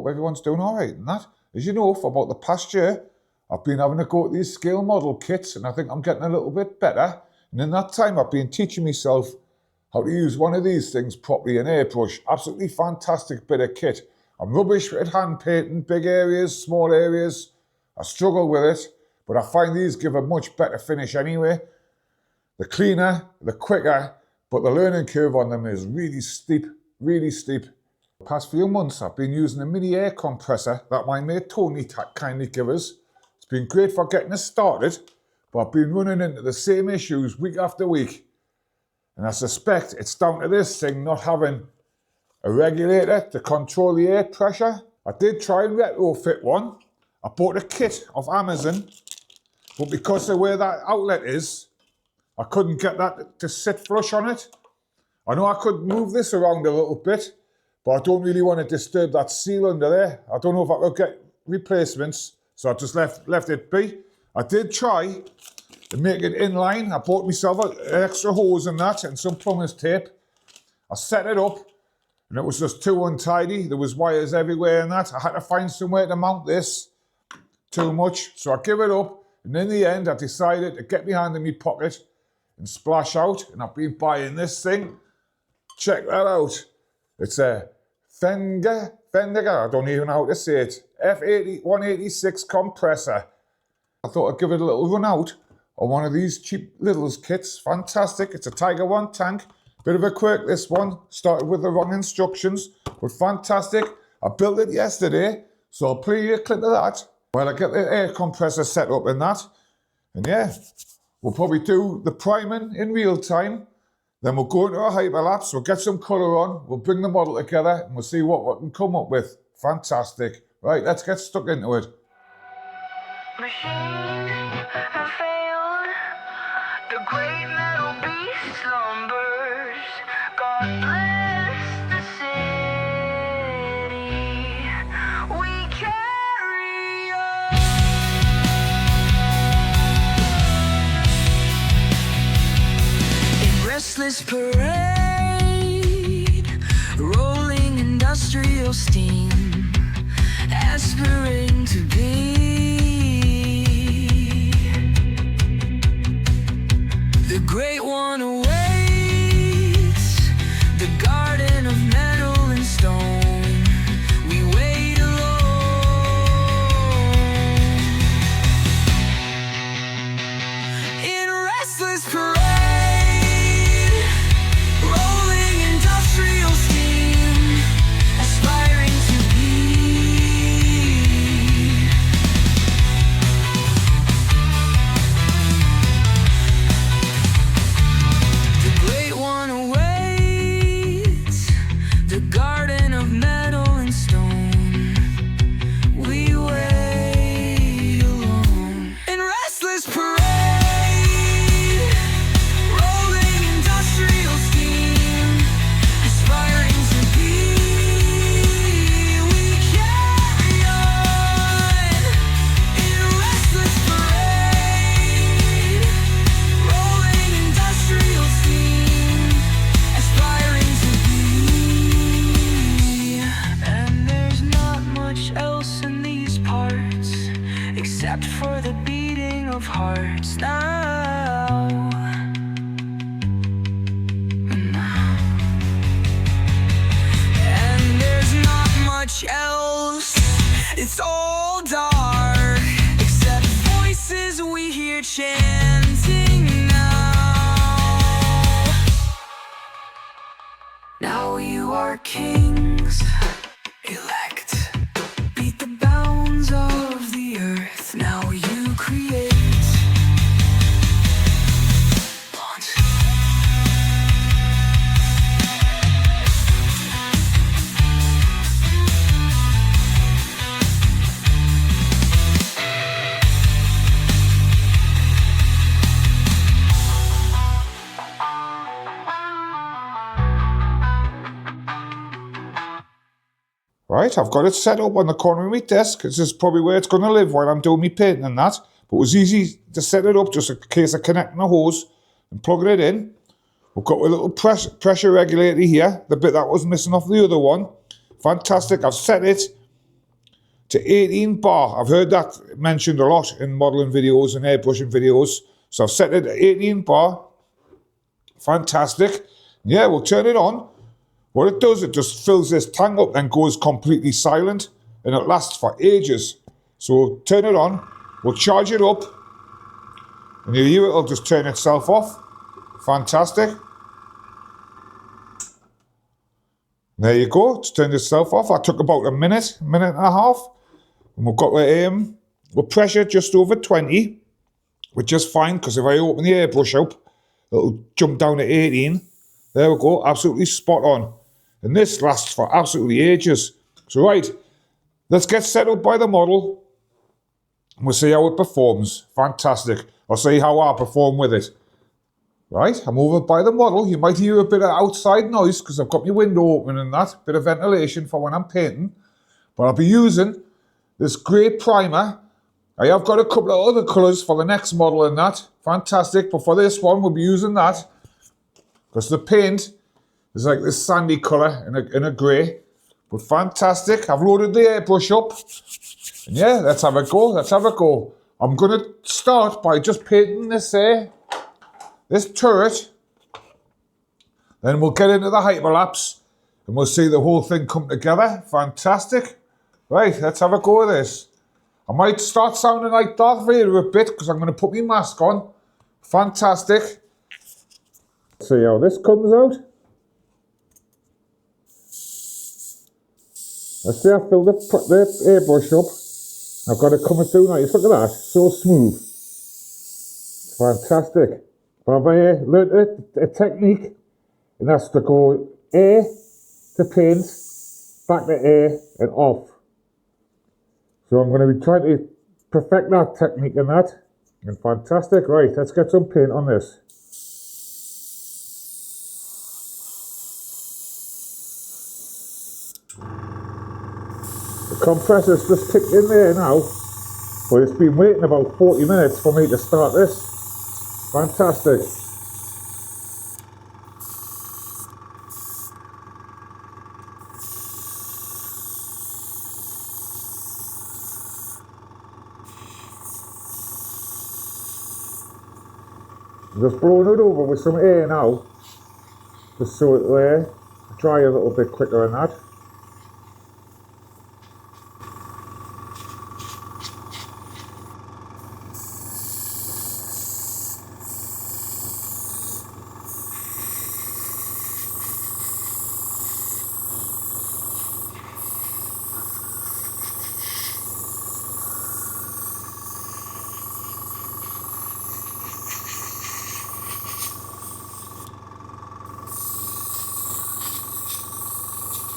hope everyone's doing all right and that. As you know, for about the past year, I've been having to go to these scale model kits, and I think I'm getting a little bit better. And in that time, I've been teaching myself how to use one of these things properly, an airbrush. Absolutely fantastic bit of kit. I'm rubbish at hand painting, big areas, small areas. I struggle with it, but I find these give a much better finish anyway. The cleaner, the quicker, but the learning curve on them is really steep, really steep. The past few months, I've been using a mini air compressor that my mate Tony kindly gave us. It's been great for getting us started, but I've been running into the same issues week after week. And I suspect it's down to this thing not having a regulator to control the air pressure. I did try and retrofit one. I bought a kit off Amazon, but because of where that outlet is, I couldn't get that to sit flush on it. I know I could move this around a little bit, but I don't really want to disturb that seal under there. I don't know if I could get replacements, so I just left it be. I did try to make it inline. I bought myself an extra hose and that and some plumber's tape. I set it up and it was just too untidy. There was wires everywhere and that. I had to find somewhere to mount this. Too much, so I give it up. And in the end, I decided to get my hand in my pocket and splash out. And I've been buying this thing. Check that out. It's a Fengda, I don't even know how to say it, FD186 compressor. I thought I'd give it a little run out on one of these cheap little kits. Fantastic. It's a Tiger 1 tank. Bit of a quirk, this one. Started with the wrong instructions, but fantastic. I built it yesterday, so I'll play you a clip of that while I get the air compressor set up in that. And yeah, we'll probably do the priming in real time. Then we'll go into a hyperlapse, we'll get some colour on, we'll bring the model together, and we'll see what we can come up with. Fantastic. Right, let's get stuck into it. Machine have failed. The great metal beast slumbers. God bless the city. We carry on. In restless parade, rolling industrial steam, aspirating to be the great one awaits, the garden of metal and stone. We wait alone in restless parade, rolling industrial steam, aspiring to be the great one awaits, the garden of metal and stone. We wait alone in restless parade, rolling industrial steam, aspiring to be. We carry on in restless parade, rolling industrial steam, aspiring to be. And there's not much else in these parts except for the beating of hearts now. And there's not much else, it's all dark except voices we hear chanting now. Now you are kings, elect, beat the bounds of the earth. Now you create. Launch. Right, I've got it set up on the corner of my desk. This is probably where it's going to live while I'm doing my painting and that. But it was easy to set it up just in case of connecting the hose and plugging it in. We've got a little pressure regulator here, the bit that was missing off the other one. Fantastic, I've set it to 18 bar. I've heard that mentioned a lot in modelling videos and airbrushing videos. So I've set it to 18 bar. Fantastic. Yeah, we'll turn it on. What it does, it just fills this tank up and goes completely silent, and it lasts for ages. So we'll turn it on, we'll charge it up, and you hear it'll just turn itself off. Fantastic. There you go, it's turned itself off. That took about a minute and a half. And we've got we're pressure just over 20, which is fine, because if I open the airbrush up, it'll jump down to 18. There we go, absolutely spot on. And this lasts for absolutely ages. So right, let's get set up by the model, and we'll see how it performs. Fantastic. I'll see how I perform with it. Right, I'm over by the model. You might hear a bit of outside noise because I've got my window open and that, bit of ventilation for when I'm painting. But I'll be using this grey primer. I have got a couple of other colours for the next model and that. Fantastic, but for this one we'll be using that, because the paint is like this sandy colour in a grey. But fantastic, I've loaded the airbrush up. And yeah, let's have a go, let's have a go. I'm going to start by just painting this turret. Then we'll get into the hyperlapse and we'll see the whole thing come together. Fantastic. Right, let's have a go with this. I might start sounding like Darth Vader a bit because I'm going to put my mask on. Fantastic. See how this comes out. Let's see, I filled the airbrush up. I've got it coming through nice. Look at that, so smooth. It's fantastic. But I've learned a technique, and that's to go air to paint, back to air, and off. So I'm going to be trying to perfect that technique and that. And fantastic. Right, let's get some paint on this. The compressor's just kicked in there now, but it's been waiting about 40 minutes for me to start this. Fantastic. I'm just blowing it over with some air now, just so it'll dry a little bit quicker than that.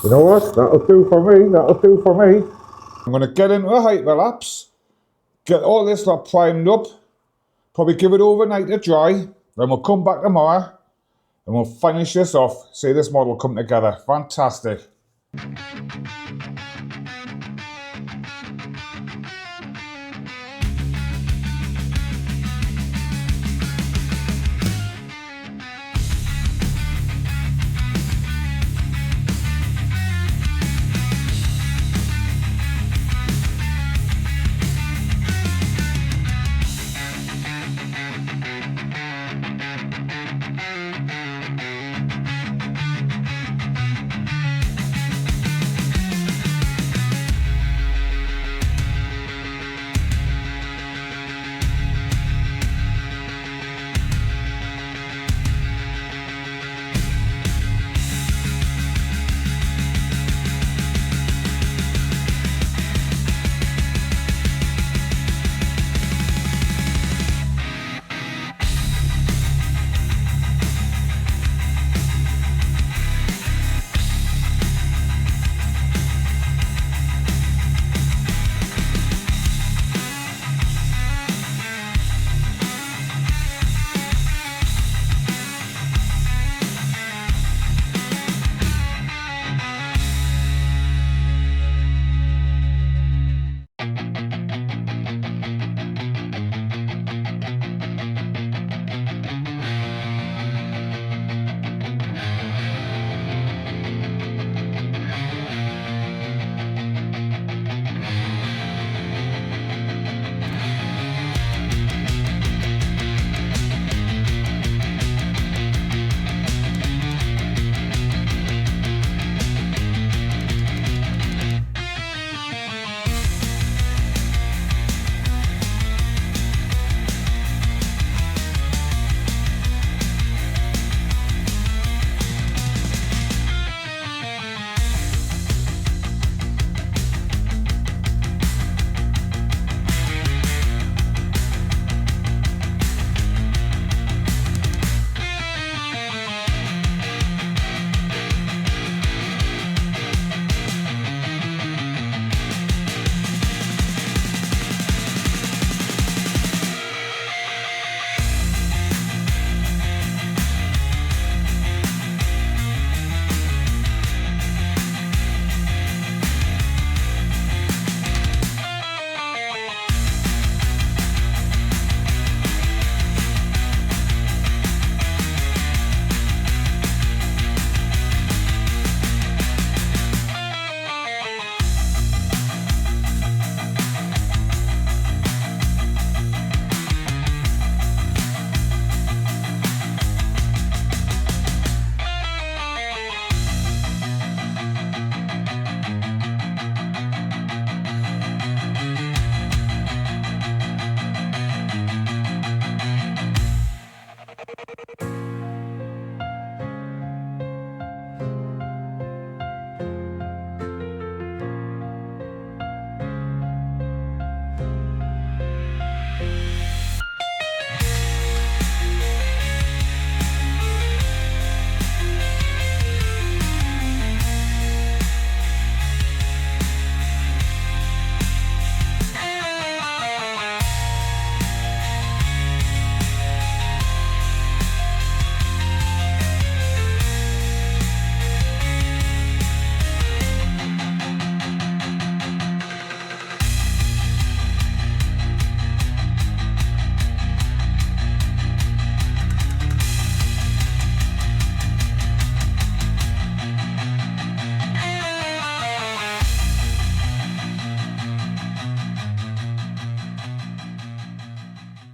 You know what? That'll do for me. That'll do for me. I'm going to get into a hyperlapse, get all this lot primed up, probably give it overnight to dry, then we'll come back tomorrow and we'll finish this off. See this model come together. Fantastic.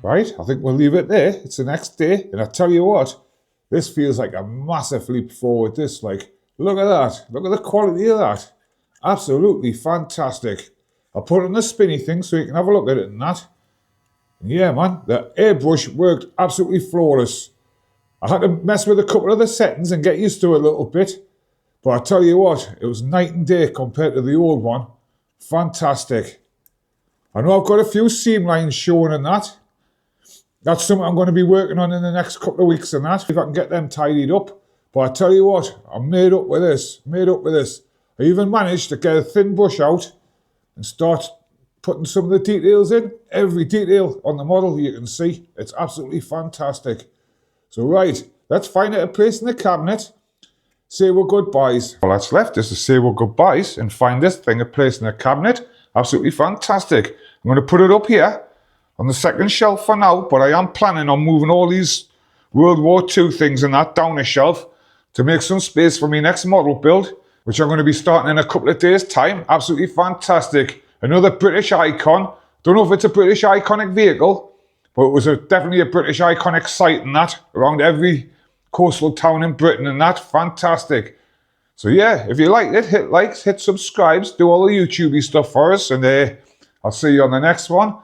Right, I think we'll leave it there. It's the next day, and I tell you what, this feels like a massive leap forward. This, like, look at that. Look at the quality of that. Absolutely fantastic. I'll put it on the spinny thing so you can have a look at it and that. And yeah, man, the airbrush worked absolutely flawless. I had to mess with a couple of the settings and get used to it a little bit. But I tell you what, it was night and day compared to the old one. Fantastic. I know I've got a few seam lines showing and that. That's something I'm going to be working on in the next couple of weeks and that, if I can get them tidied up. But I tell you what, I'm made up with this, I even managed to get a thin brush out and start putting some of the details in. Every detail on the model you can see. It's absolutely fantastic. So right, let's find it a place in the cabinet. Say our goodbyes. All that's left is to say our goodbyes and find this thing a place in the cabinet. Absolutely fantastic. I'm going to put it up here on the second shelf for now, but I am planning on moving all these World War II things and that down a shelf to make some space for my next model build, which I'm going to be starting in a couple of days' time. Absolutely fantastic. Another British icon. Don't know if it's a British iconic vehicle, but it was definitely a British iconic site and that, around every coastal town in Britain and that. Fantastic. So yeah, if you liked it, hit likes, hit subscribes, do all the YouTubey stuff for us, and I'll see you on the next one.